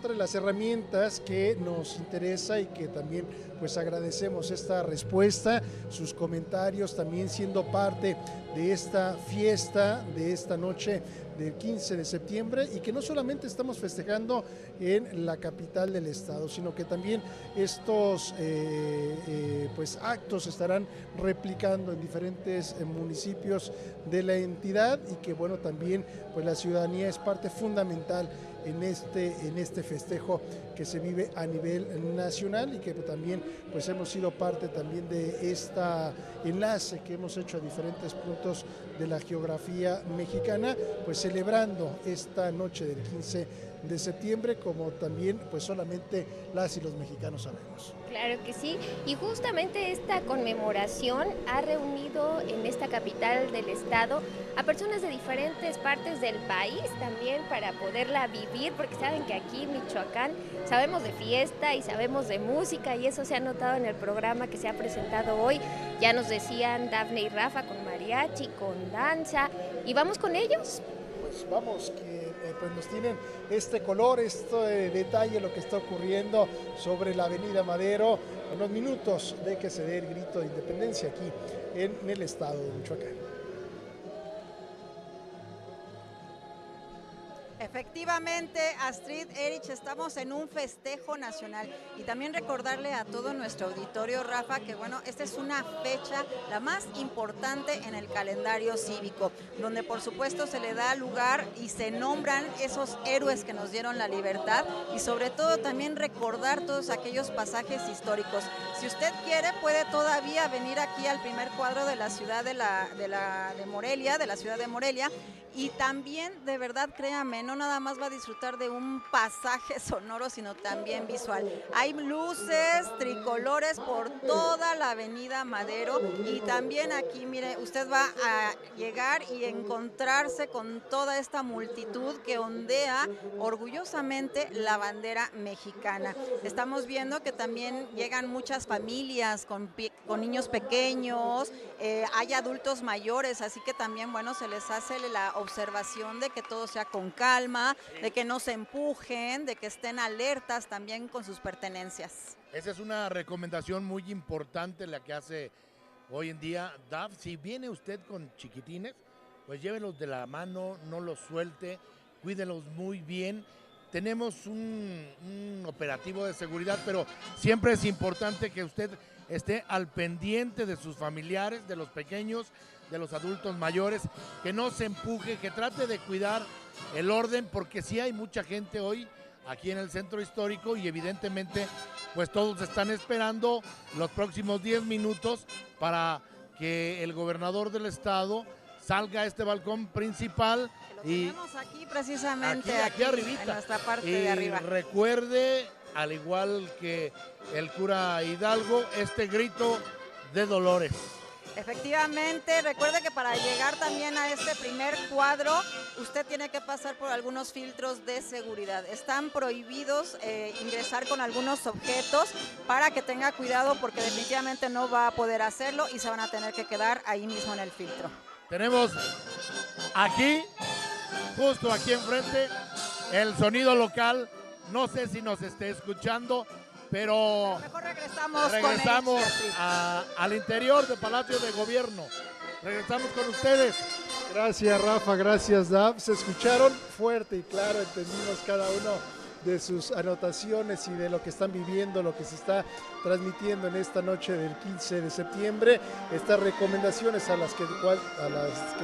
otra de las herramientas que nos interesa y que también pues agradecemos esta respuesta, sus comentarios también siendo parte de esta fiesta, de esta noche del 15 de septiembre, y que no solamente estamos festejando en la capital del estado, sino que también estos pues actos estarán replicando en diferentes municipios de la entidad, y que bueno, también pues la ciudadanía es parte fundamental en este festejo que se vive a nivel nacional, y que también pues hemos sido parte también de esta enlace que hemos hecho a diferentes puntos de la geografía mexicana, pues celebrando esta noche del 15 de septiembre, como también pues solamente las y los mexicanos sabemos. Claro que sí, y justamente esta conmemoración ha reunido en esta capital del estado a personas de diferentes partes del país también para poderla vivir, porque saben que aquí en Michoacán sabemos de fiesta y sabemos de música, y eso se ha notado en el programa que se ha presentado hoy. Ya nos decían Dafne y Rafa con mariachi, con danza, y vamos con ellos. Pues vamos, que pues nos tienen este color, este detalle, lo que está ocurriendo sobre la avenida Madero, en los minutos de que se dé el grito de independencia aquí en el estado de Michoacán. Efectivamente, Astrid, Erich, estamos en un festejo nacional, y también recordarle a todo nuestro auditorio, Rafa, que bueno, esta es una fecha la más importante en el calendario cívico, donde por supuesto se le da lugar y se nombran esos héroes que nos dieron la libertad, y sobre todo también recordar todos aquellos pasajes históricos. Si usted quiere, puede todavía venir aquí al primer cuadro de la ciudad de Morelia, de la ciudad de Morelia, y también, de verdad, créame, no nada más va a disfrutar de un pasaje sonoro, sino también visual. Hay luces tricolores por toda la avenida Madero, y también aquí, mire, usted va a llegar y encontrarse con toda esta multitud que ondea orgullosamente la bandera mexicana. Estamos viendo que también llegan muchas familias con niños pequeños, hay adultos mayores, así que también, bueno, se les hace la observación de que todo sea con calma, de que no se empujen, de que estén alertas también con sus pertenencias. Esa es una recomendación muy importante la que hace hoy en día DAF. Si viene usted con chiquitines, pues llévelos de la mano, no los suelte, cuídenlos muy bien. Tenemos un operativo de seguridad, pero siempre es importante que usted esté al pendiente de sus familiares, de los pequeños, de los adultos mayores, que no se empuje, que trate de cuidar el orden, porque sí hay mucha gente hoy aquí en el centro histórico, y evidentemente pues todos están esperando los próximos 10 minutos para que el gobernador del estado salga a este balcón principal. Y lo tenemos aquí precisamente, aquí arribita, en nuestra parte y de arriba. Recuerde, al igual que el cura Hidalgo, este grito de Dolores. Efectivamente, recuerde que para llegar también a este primer cuadro, usted tiene que pasar por algunos filtros de seguridad. Están prohibidos ingresar con algunos objetos, para que tenga cuidado, porque definitivamente no va a poder hacerlo y se van a tener que quedar ahí mismo en el filtro. Tenemos aquí, justo aquí enfrente, el sonido local. No sé si nos esté escuchando, pero mejor regresamos al interior del Palacio de Gobierno. Regresamos con ustedes. Gracias, Rafa, gracias, Daf. Se escucharon fuerte y claro, entendimos cada uno de sus anotaciones y de lo que están viviendo, lo que se está transmitiendo en esta noche del 15 de septiembre. Estas recomendaciones a las que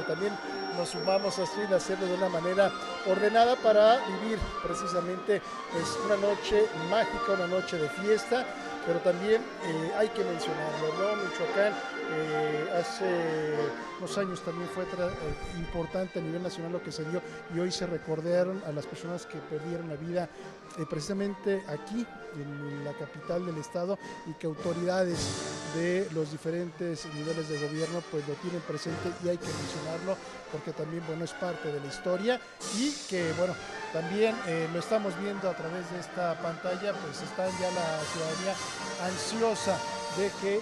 también nos sumamos a hacerlo de una manera ordenada para vivir precisamente pues, una noche mágica, una noche de fiesta, pero también hay que mencionarlo, ¿no? Michoacán hace unos años también fue importante a nivel nacional lo que se dio, y hoy se recordaron a las personas que perdieron la vida precisamente aquí en la capital del estado, y que autoridades de los diferentes niveles de gobierno pues lo tienen presente, y hay que mencionarlo porque también bueno es parte de la historia, y que bueno también lo estamos viendo a través de esta pantalla, pues está ya la ciudadanía ansiosa de que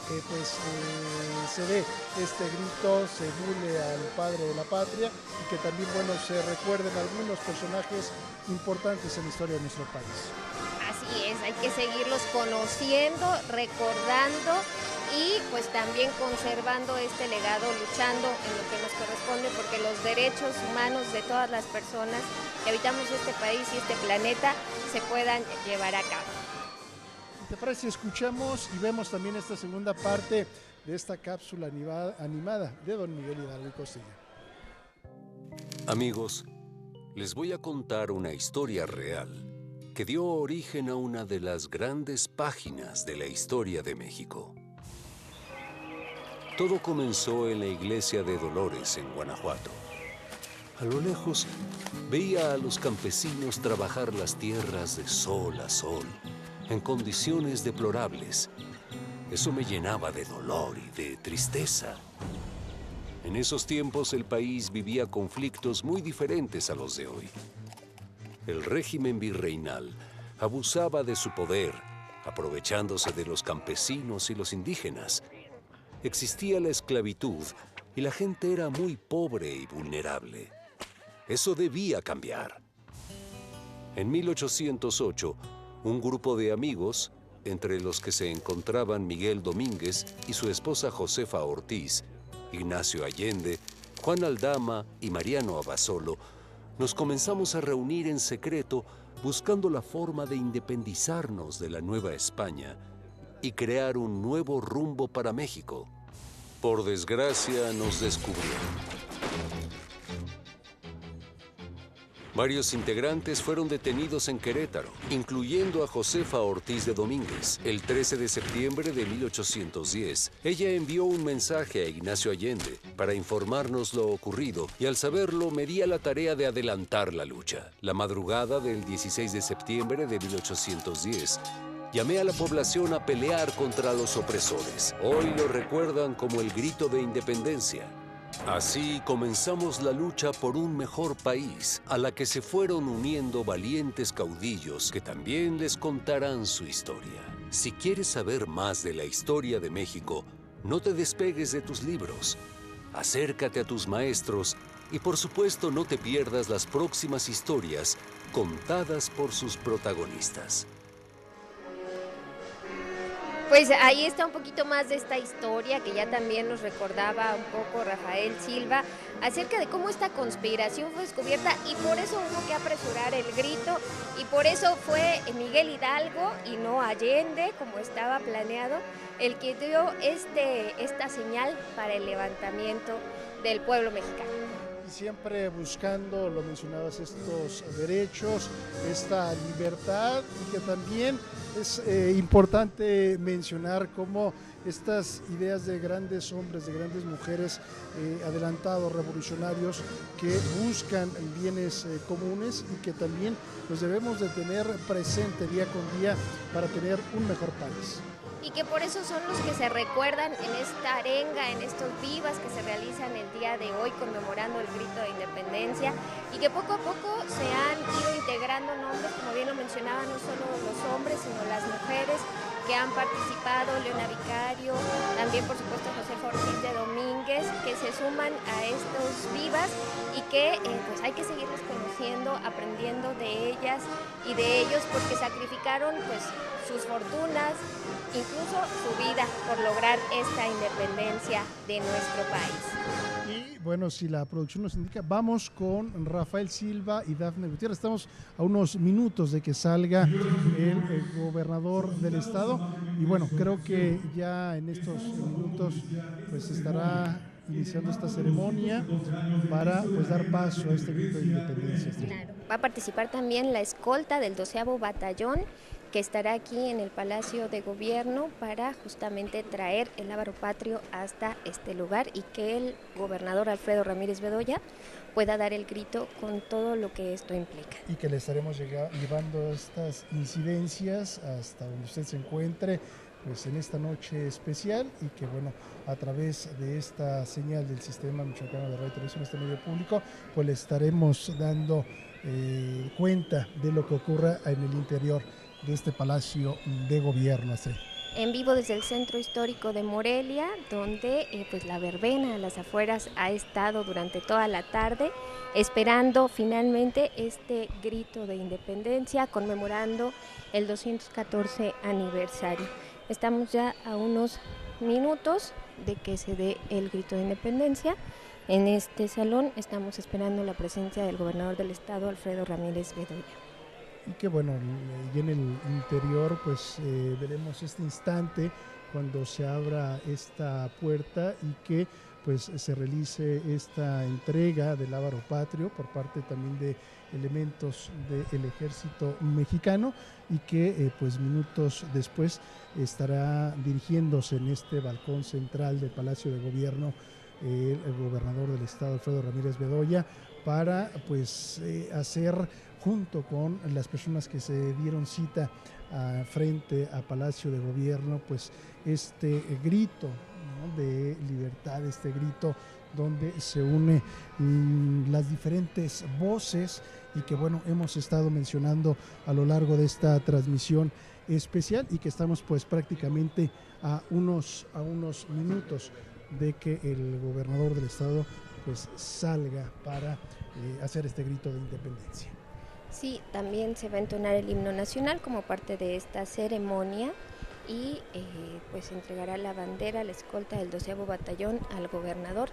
se dé este grito, se emule al padre de la patria y que también, bueno, se recuerden algunos personajes importantes en la historia de nuestro país. Así es, hay que seguirlos conociendo, recordando y pues también conservando este legado, luchando en lo que nos corresponde, porque los derechos humanos de todas las personas que habitamos este país y este planeta se puedan llevar a cabo. ¿Te parece si escuchamos y vemos también esta segunda parte de esta cápsula animada de don Miguel Hidalgo y Costilla? Amigos, les voy a contar una historia real que dio origen a una de las grandes páginas de la historia de México. Todo comenzó en la iglesia de Dolores, en Guanajuato. A lo lejos, veía a los campesinos trabajar las tierras de sol a sol, en condiciones deplorables. Eso me llenaba de dolor y de tristeza. En esos tiempos el país vivía conflictos muy diferentes a los de hoy. El régimen virreinal abusaba de su poder, aprovechándose de los campesinos y los indígenas. Existía la esclavitud y la gente era muy pobre y vulnerable. Eso debía cambiar. En 1808, un grupo de amigos, entre los que se encontraban Miguel Domínguez y su esposa Josefa Ortiz, Ignacio Allende, Juan Aldama y Mariano Abasolo, nos comenzamos a reunir en secreto buscando la forma de independizarnos de la Nueva España y crear un nuevo rumbo para México. Por desgracia, nos descubrieron. Varios integrantes fueron detenidos en Querétaro, incluyendo a Josefa Ortiz de Domínguez. El 13 de septiembre de 1810, ella envió un mensaje a Ignacio Allende para informarnos lo ocurrido y al saberlo me di a la tarea de adelantar la lucha. La madrugada del 16 de septiembre de 1810, llamé a la población a pelear contra los opresores. Hoy lo recuerdan como el grito de independencia. Así comenzamos la lucha por un mejor país, a la que se fueron uniendo valientes caudillos que también les contarán su historia. Si quieres saber más de la historia de México, no te despegues de tus libros. Acércate a tus maestros y por supuesto no te pierdas las próximas historias contadas por sus protagonistas. Pues ahí está un poquito más de esta historia que ya también nos recordaba un poco Rafael Silva acerca de cómo esta conspiración fue descubierta y por eso hubo que apresurar el grito y por eso fue Miguel Hidalgo y no Allende, como estaba planeado, el que dio esta señal para el levantamiento del pueblo mexicano. Siempre buscando, lo mencionabas, estos derechos, esta libertad y que también es importante mencionar cómo estas ideas de grandes hombres, de grandes mujeres adelantados, revolucionarios, que buscan bienes comunes y que también los debemos de tener presente día con día para tener un mejor país. Y que por eso son los que se recuerdan en esta arenga, en estos vivas que se realizan el día de hoy conmemorando el grito de independencia y que poco a poco se han ido integrando nombres, como bien lo mencionaba, no solo los hombres, sino las mujeres que han participado, Leona Vicario, también por supuesto Josefa Ortiz de Domínguez, que se suman a estos vivas y que pues hay que seguirlos conociendo, aprendiendo de ellas y de ellos porque sacrificaron pues sus fortunas, incluso su vida por lograr esta independencia de nuestro país. Y bueno, si la producción nos indica, vamos con Rafael Silva y Dafne Gutiérrez. Estamos a unos minutos de que salga el gobernador del estado y bueno, creo que ya en estos minutos pues estará iniciando esta ceremonia para pues dar paso a este grito de independencia. Claro. Va a participar también la escolta del 12º Batallón, que estará aquí en el Palacio de Gobierno para justamente traer el lábaro patrio hasta este lugar y que el gobernador Alfredo Ramírez Bedoya pueda dar el grito con todo lo que esto implica. Y que le estaremos llevando estas incidencias hasta donde usted se encuentre pues en esta noche especial y que bueno, a través de esta señal del Sistema Michoacano de Radio y Televisión, este medio público, pues le estaremos dando cuenta de lo que ocurra en el interior de este Palacio de Gobierno. en vivo desde el Centro Histórico de Morelia, donde pues la verbena a las afueras ha estado durante toda la tarde, esperando finalmente este grito de independencia, conmemorando el 214 aniversario. Estamos ya a unos minutos de que se dé el grito de independencia. En este salón estamos esperando la presencia del gobernador del estado, Alfredo Ramírez Bedoya. Y que bueno, y en el interior pues veremos este instante cuando se abra esta puerta y que pues se realice esta entrega del lábaro patrio por parte también de elementos del ejército mexicano, y que pues minutos después estará dirigiéndose en este balcón central del Palacio de Gobierno el gobernador del estado, Alfredo Ramírez Bedoya, para pues hacer, junto con las personas que se dieron cita frente a Palacio de Gobierno, pues este grito, ¿no?, de libertad, este grito donde se une las diferentes voces, y que bueno, hemos estado mencionando a lo largo de esta transmisión especial, y que estamos pues prácticamente a unos minutos de que el gobernador del estado pues salga para hacer este grito de independencia. Sí, también se va a entonar el himno nacional como parte de esta ceremonia, y pues entregará la bandera, la escolta del 12º Batallón al gobernador,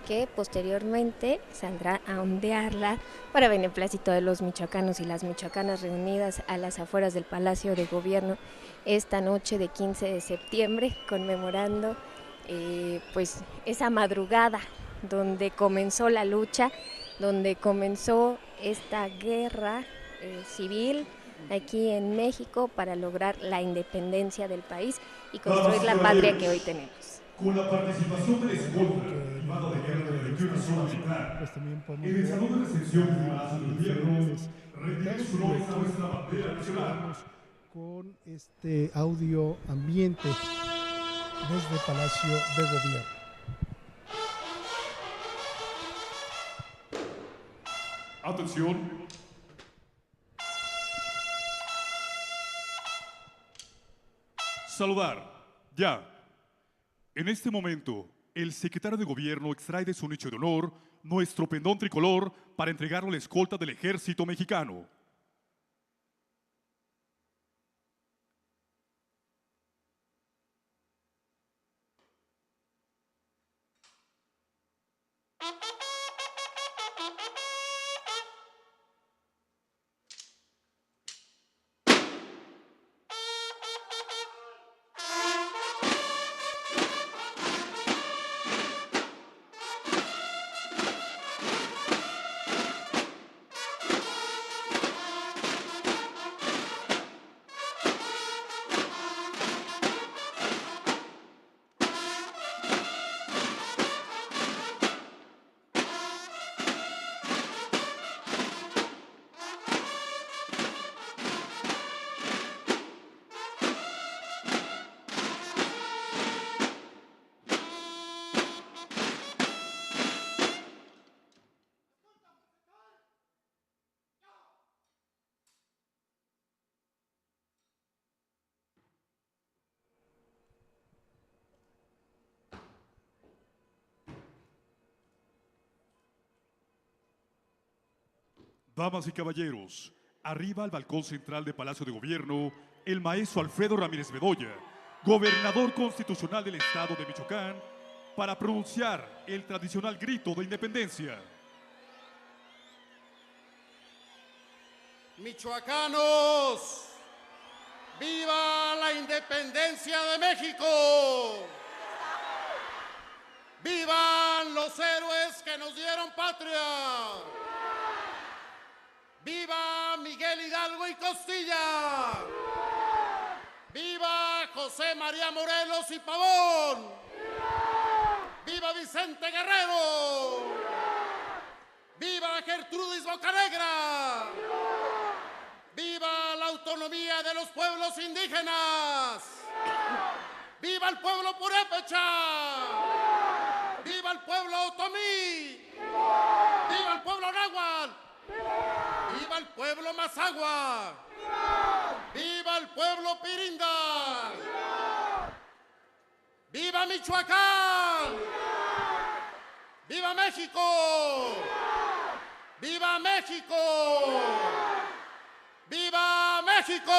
que posteriormente saldrá a ondearla para beneplácito de los michoacanos y las michoacanas reunidas a las afueras del Palacio de Gobierno esta noche de 15 de septiembre, conmemorando pues esa madrugada donde comenzó la lucha, donde comenzó esta guerra civil aquí en México para lograr la independencia del país y construir la patria que hoy tenemos. Con la participación del escolta, privado de guerra de la 21 Zona Militar, pues también podemos en el salón de recepción del Palacio de Gobierno, retiremos invitados, flores a nuestra bandera nacional. Con este audio ambiente desde Palacio de Gobierno. Atención. Saludar. Ya. En este momento, el secretario de Gobierno extrae de su nicho de honor nuestro pendón tricolor para entregarlo a la escolta del ejército mexicano. Damas y caballeros, arriba al balcón central de Palacio de Gobierno, el maestro Alfredo Ramírez Bedoya, gobernador constitucional del estado de Michoacán, para pronunciar el tradicional grito de independencia. Michoacanos, ¡viva la independencia de México! ¡Vivan los héroes que nos dieron patria! ¡Viva Miguel Hidalgo y Costilla! ¡Viva José María Morelos y Pavón! ¡Viva Vicente Guerrero! ¡Viva Gertrudis Bocanegra! ¡Viva la autonomía de los pueblos indígenas! ¡Viva el pueblo purépecha! ¡Viva el pueblo otomí! ¡Viva el pueblo náhuatl! ¡Viva el pueblo mazahua! ¡Viva el pueblo pirinda! ¡Viva Michoacán! ¡Viva México! ¡Viva México! ¡Viva México!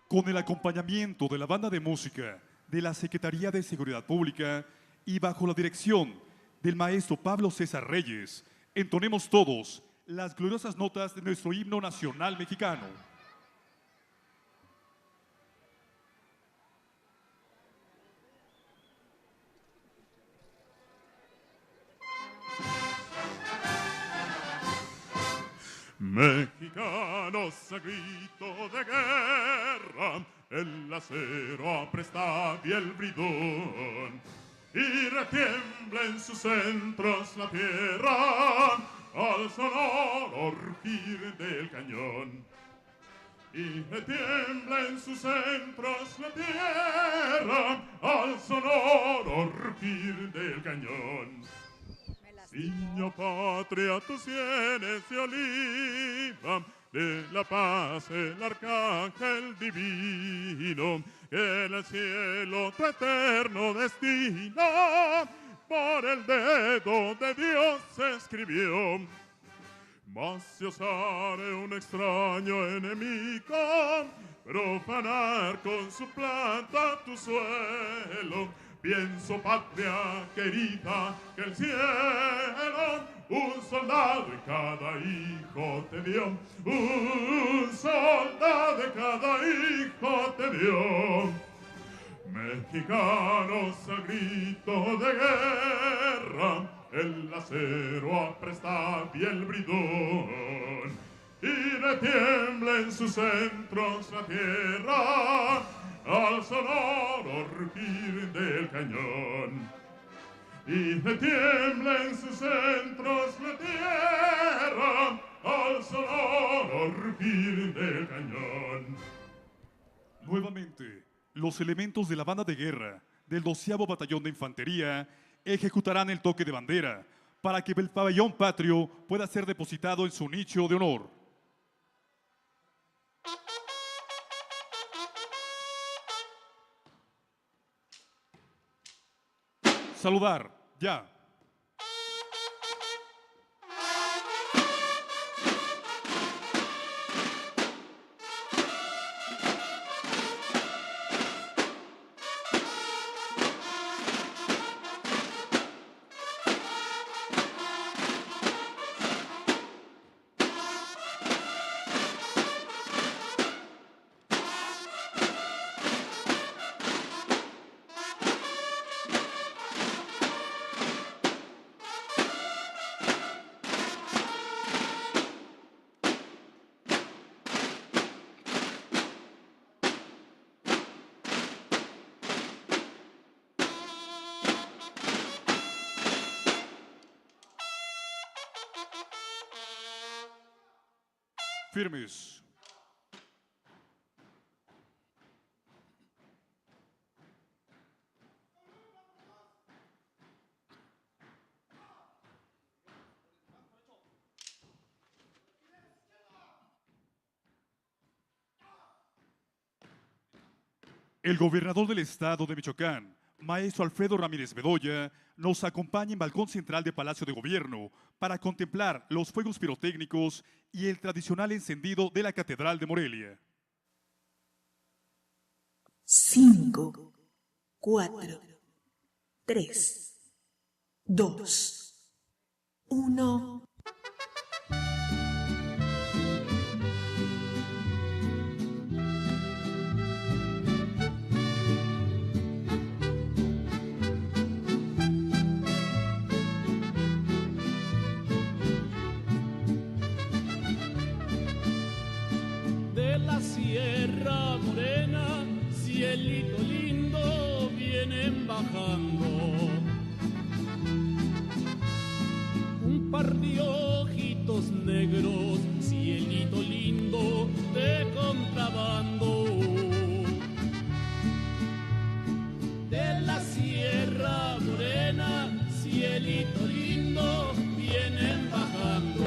Con el acompañamiento de la banda de música de la Secretaría de Seguridad Pública y bajo la dirección del maestro Pablo César Reyes, entonemos todos las gloriosas notas de nuestro himno nacional mexicano. Mexicanos a grito de guerra, el acero apresta y el bridón, y retiembla en sus centros la tierra al sonoro rugir del cañón. Y retiembla en sus centros la tierra al sonoro rugir del cañón. Niño patria, tus sienes de oliva, de la paz el arcángel divino, que en el cielo tu eterno destino por el dedo de Dios se escribió. Mas si osare un extraño enemigo profanar con su planta tu suelo, pienso, patria querida, que el cielo un soldado de cada hijo te dio, un soldado de cada hijo te dio. Mexicanos al grito de guerra, el acero apresta y el bridón, y retiembla en sus centros la tierra al sonoro rugir del cañón. Y retiembla en sus centros la tierra al sonoro rugir del cañón. Nuevamente, los elementos de la banda de guerra del 12º Batallón de Infantería ejecutarán el toque de bandera para que el pabellón patrio pueda ser depositado en su nicho de honor. Saludar, ya. Firmes. El gobernador del estado de Michoacán, maestro Alfredo Ramírez Bedoya, nos acompaña en balcón central de Palacio de Gobierno para contemplar los fuegos pirotécnicos y el tradicional encendido de la Catedral de Morelia. 5, 4, 3, 2, 1. De la Sierra Morena, cielito lindo, vienen bajando un par de ojitos negros, cielito lindo de contrabando. De la Sierra Morena, cielito lindo, vienen bajando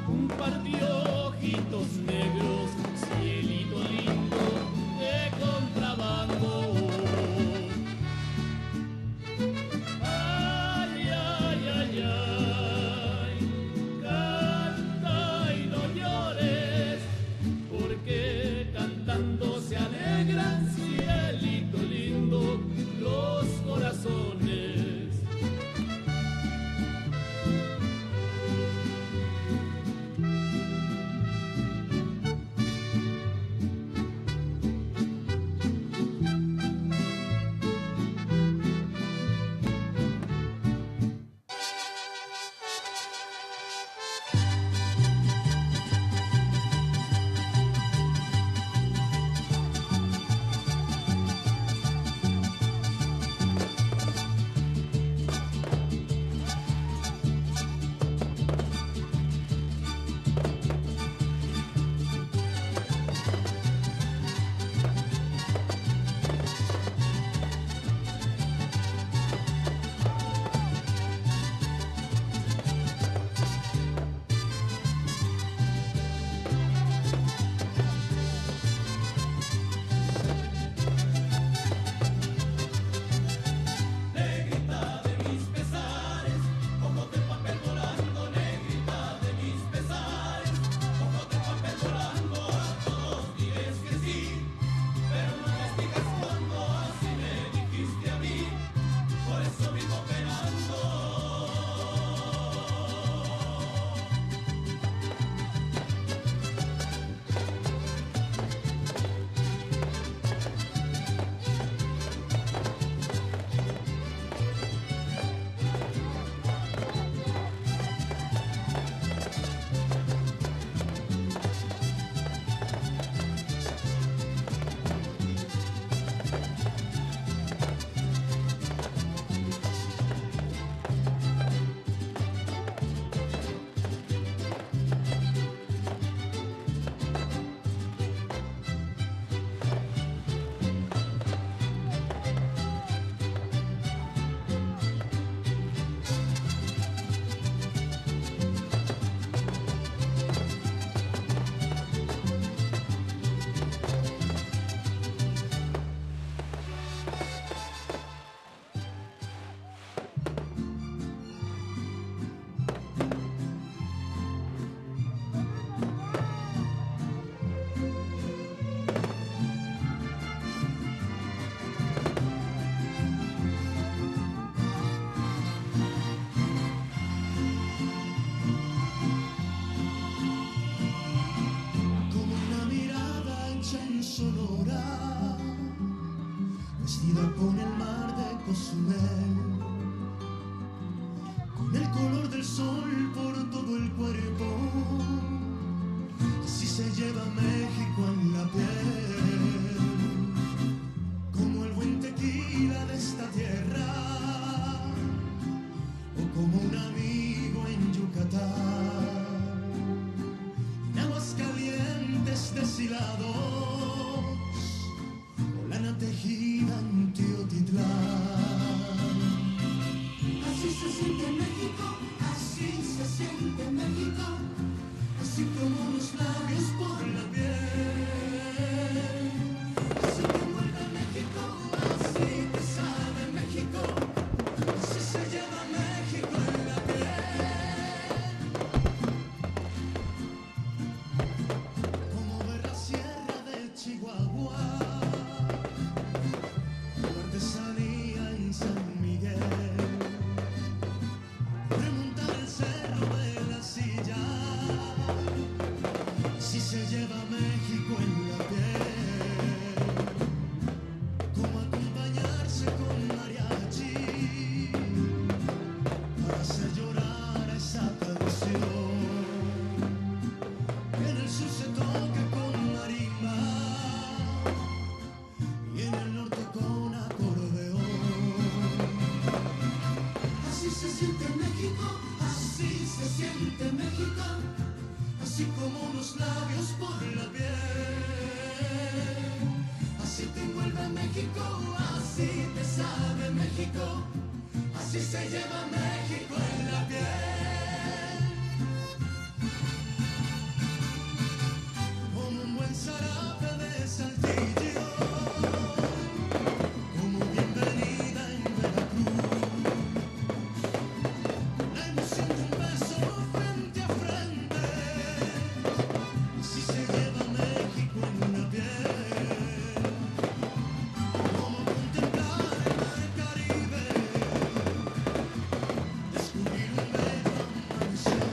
un par de ojitos negros, cielito lindo de contrabando. Ay, ay, ay, ay, canta y no llores, porque cantando se alegran, cielito lindo, los corazones. Vestida con el mar de Cozumel, con el color del sol por todo el cuerpo, así se lleva México en la piel, como el buen tequila de esta tierra, o como un amigo en Yucatán, en aguas calientes deshilados, o lana tejida en Teotitlán. Así se siente México, así se siente México, así como los labios por la piel, así te envuelve México, así te sabe México, así se lleva México en la piel, como ver la sierra de Chihuahua, la artesanía en San Miguel, remontar el cerro de la Silla, si se lleva México en la piel, como acompañarse con mariachi para hacer llorar a esa canción. unos labios por la piel. Así te envuelve México, así te sabe México, así se lleva México en la piel. Como un buen zarape de Saltillo, como bienvenida en Veracruz, la emoción de un beso frente a frente, así se lleva México en una piel. Como contemplar el mar Caribe, descubrir un bello amanecer,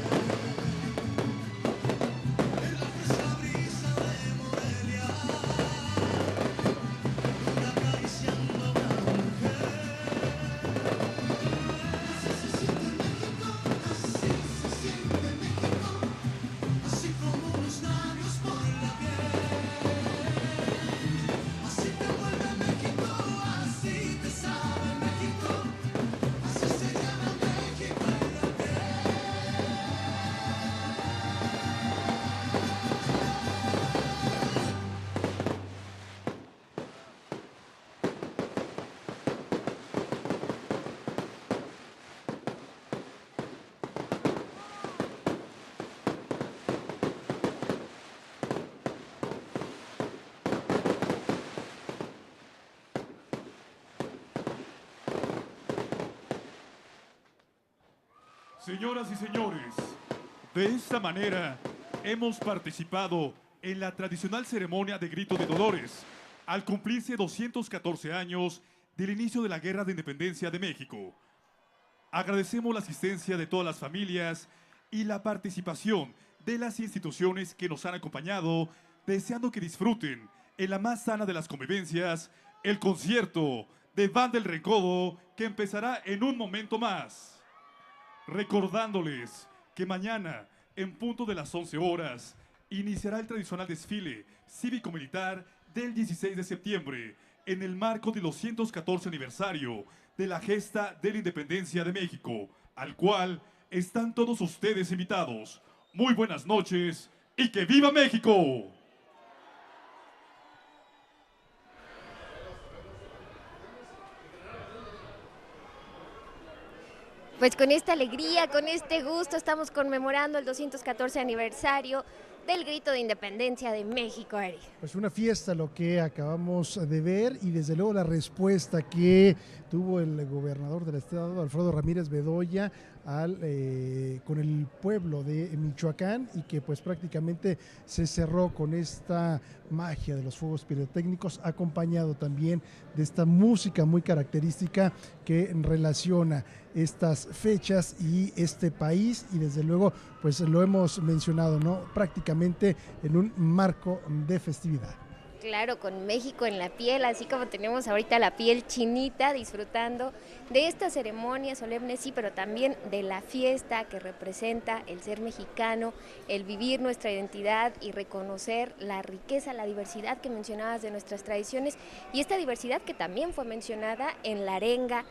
en la fresca brisa de Morelia, acariciando a una mujer. Así se siente México, así se siente México, así como unos labios por la piel. Así te envuelve México, así te sabe México, así se llama México en la piel. Señoras y señores, de esta manera hemos participado en la tradicional ceremonia de Grito de Dolores, al cumplirse 214 años del inicio de la Guerra de Independencia de México. Agradecemos la asistencia de todas las familias y la participación de las instituciones que nos han acompañado, deseando que disfruten en la más sana de las convivencias el concierto de Banda El Recodo, que empezará en un momento más. Recordándoles que mañana, en punto de las 11 horas, iniciará el tradicional desfile cívico-militar del 16 de septiembre, en el marco del 214 aniversario de la gesta de la Independencia de México, al cual están todos ustedes invitados. Muy buenas noches y ¡que viva México! Pues con esta alegría, con este gusto, estamos conmemorando el 214 aniversario del Grito de Independencia de México, Eric. Pues una fiesta lo que acabamos de ver y desde luego la respuesta que tuvo el gobernador del estado, Alfredo Ramírez Bedoya, con el pueblo de Michoacán, y que pues prácticamente se cerró con esta magia de los fuegos pirotécnicos, acompañado también de esta música muy característica que relaciona estas fechas y este país, y desde luego pues lo hemos mencionado, ¿no? Prácticamente en un marco de festividad. Claro, con México en la piel, así como tenemos ahorita la piel chinita, disfrutando de esta ceremonia solemne, sí, pero también de la fiesta que representa el ser mexicano, el vivir nuestra identidad y reconocer la riqueza, la diversidad que mencionabas de nuestras tradiciones, y esta diversidad que también fue mencionada en la arenga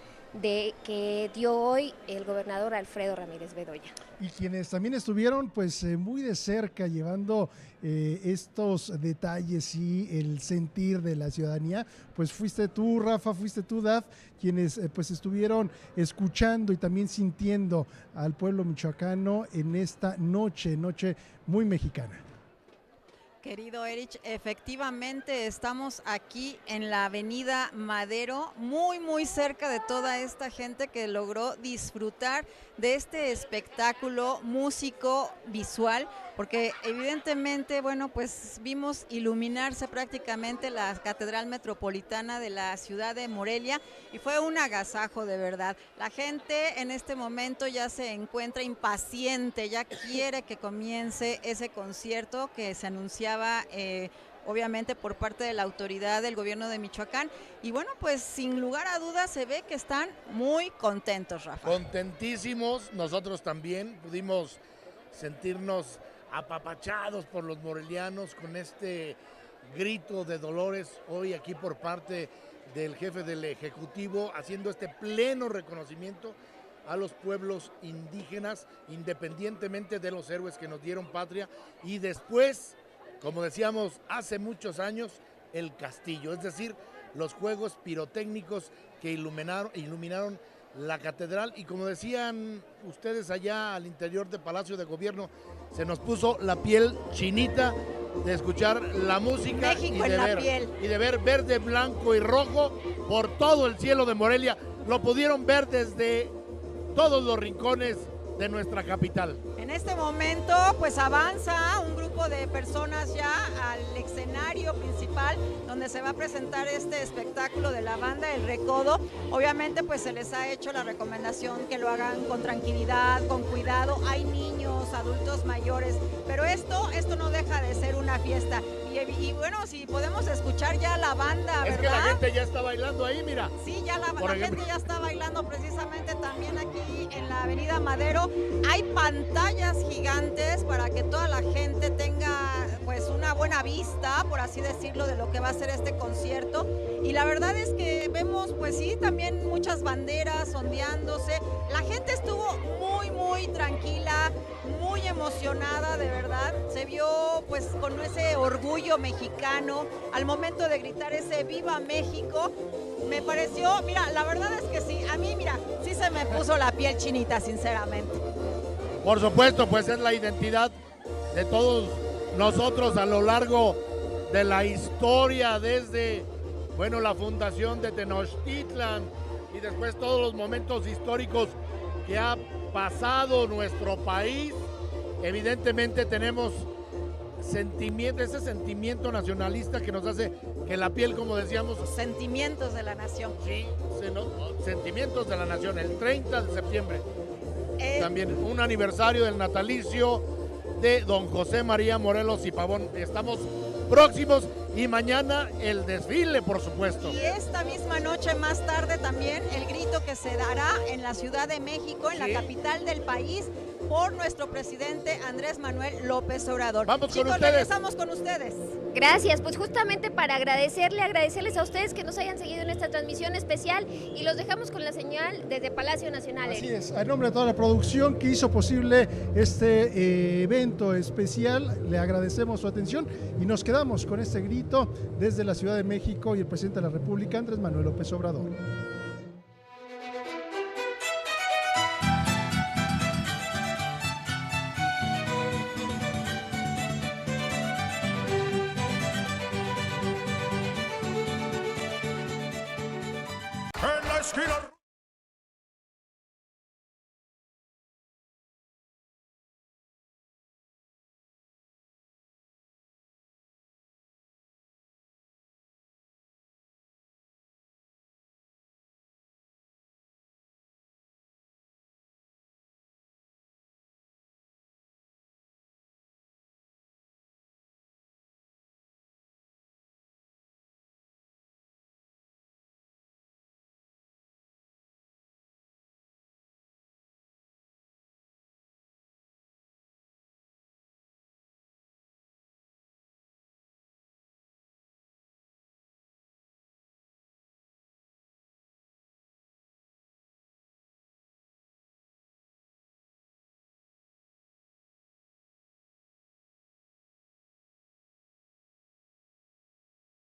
que dio hoy el gobernador Alfredo Ramírez Bedoya. Y quienes también estuvieron pues muy de cerca llevando estos detalles y el sentir de la ciudadanía, pues fuiste tú, Rafa, fuiste tú, Daf, quienes pues estuvieron escuchando y también sintiendo al pueblo michoacano en esta noche muy mexicana. Querido Erich, efectivamente estamos aquí en la avenida Madero, muy cerca de toda esta gente que logró disfrutar de este espectáculo músico visual, porque evidentemente, bueno, pues vimos iluminarse prácticamente la Catedral Metropolitana de la ciudad de Morelia y fue un agasajo de verdad. La gente en este momento ya se encuentra impaciente, ya quiere que comience ese concierto que se anunciaba obviamente por parte de la autoridad del gobierno de Michoacán, y bueno, pues sin lugar a dudas se ve que están muy contentos, Rafa. Contentísimos, nosotros también pudimos sentirnos apapachados por los morelianos con este grito de Dolores hoy aquí por parte del jefe del Ejecutivo, haciendo este pleno reconocimiento a los pueblos indígenas, independientemente de los héroes que nos dieron patria, y después, como decíamos, hace muchos años, el castillo, es decir, los juegos pirotécnicos que iluminaron la catedral, y como decían ustedes allá al interior del Palacio de Gobierno, se nos puso la piel chinita de escuchar la música México en la piel. y de ver verde, blanco y rojo por todo el cielo de Morelia. Lo pudieron ver desde todos los rincones de nuestra capital. En este momento, pues avanza un grupo de personas ya al escenario principal donde se va a presentar este espectáculo de la banda El Recodo. Obviamente, pues se les ha hecho la recomendación que lo hagan con tranquilidad, con cuidado. Hay niños, adultos mayores, pero esto no deja de ser una fiesta. Y bueno, si podemos escuchar ya la banda, ¿verdad? Es que la gente ya está bailando ahí, mira. Sí, ya la gente ya está bailando precisamente también aquí en la Avenida Madero. Hay pantallas gigantes para que toda la gente tenga pues una buena vista, por así decirlo, de lo que va a ser este concierto. Y la verdad es que vemos, pues sí, también muchas banderas ondeándose. La gente estuvo muy tranquila, muy emocionada, de verdad. Se vio pues con ese orgullo mexicano al momento de gritar ese ¡Viva México! Me pareció, mira, la verdad es que sí, a mí, mira, sí se me puso la piel chinita, sinceramente. Por supuesto, pues es la identidad de todos nosotros a lo largo de la historia, desde, bueno, la fundación de Tenochtitlan y después todos los momentos históricos que ha pasado nuestro país. Evidentemente tenemos ese sentimiento nacionalista que nos hace que la piel, como decíamos... Sentimientos de la nación. Sí, sentimientos de la nación, el 30 de septiembre. También un aniversario del natalicio de don José María Morelos y Pavón. Estamos próximos y mañana el desfile, por supuesto. Y esta misma noche, más tarde, también el grito que se dará en la Ciudad de México, en la capital del país, por nuestro presidente Andrés Manuel López Obrador. Vamos Chicos, con ustedes. regresamos con ustedes. Gracias, pues justamente para agradecerles a ustedes que nos hayan seguido en esta transmisión especial y los dejamos con la señal desde Palacio Nacional. Así es, a nombre de toda la producción que hizo posible este evento especial, le agradecemos su atención y nos quedamos con este grito desde la Ciudad de México y el presidente de la República, Andrés Manuel López Obrador. En la esquina